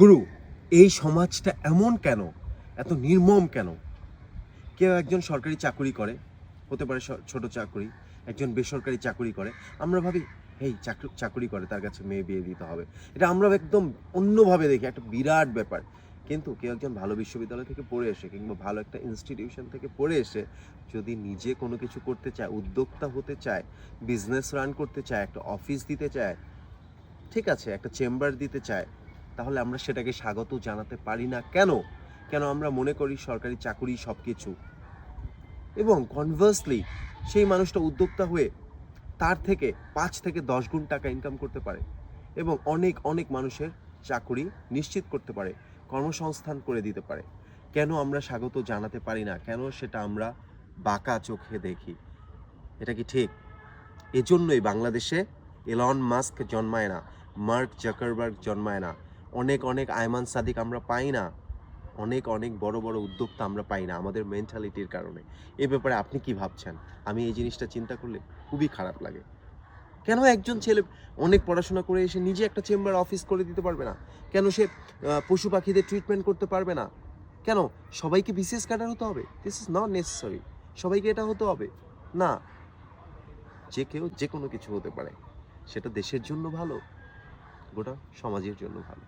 গুরু, এই সমাজটা এমন কেন, এত নির্মম কেন? কেউ একজন সরকারি চাকুরি করে, হতে পারে ছোট চাকুরি, একজন বেসরকারি চাকুরি করে। আমরা ভাবি এই চাকুরি করে, তার কাছে মেয়ে বিয়ে দিতে হবে। এটা আমরা একদম অন্যভাবে দেখি, একটা বিরাট ব্যাপার। কিন্তু কেউ একজন ভালো বিশ্ববিদ্যালয় থেকে পড়ে এসে কিংবা ভালো একটা ইনস্টিটিউশন থেকে পড়ে এসে যদি নিজে কোনো কিছু করতে চায়, উদ্যোক্তা হতে চায়, বিজনেস রান করতে চায়, একটা অফিস দিতে চায়, ঠিক আছে, একটা চেম্বার দিতে চায়, তাহলে আমরা সেটাকে স্বাগত জানাতে পারি না কেন? কেন আমরা মনে করি সরকারি চাকুরি সব কিছু? এবং কনভার্সলি সেই মানুষটা উদ্যোক্তা হয়ে তার থেকে ৫ থেকে ১০ গুণ টাকা ইনকাম করতে পারে এবং অনেক অনেক মানুষের চাকুরি নিশ্চিত করতে পারে, কর্মসংস্থান করে দিতে পারে। কেন আমরা স্বাগত জানাতে পারি না? কেন সেটা আমরা বাঁকা চোখে দেখি? এটা কি ঠিক? এজন্যই বাংলাদেশে এলন মাস্ক জন্মায় না, মার্ক জাকারবার্গ জন্মায় না, অনেক অনেক আয়মান সাদিক আমরা পাই না, অনেক অনেক বড় বড় উদ্যোক্তা আমরা পাই না আমাদের মেন্টালিটির কারণে। এ ব্যাপারে আপনি কি ভাবছেন? আমি এই জিনিসটা চিন্তা করলে খুবই খারাপ লাগে। কেন একজন ছেলে অনেক পড়াশোনা করে এসে নিজে একটা চেম্বার অফিস করে দিতে পারবে না? কেন সে পশু পাখিদের ট্রিটমেন্ট করতে পারবে না? কেন সবাইকে বিসিএস ক্যাডার হতে হবে? This is not necessary. সবাইকে এটা হতে হবে না। যে কেউ যে কোনো কিছু হতে পারে, সেটা দেশের জন্য ভালো, গোটা সমাজের জন্য ভালো।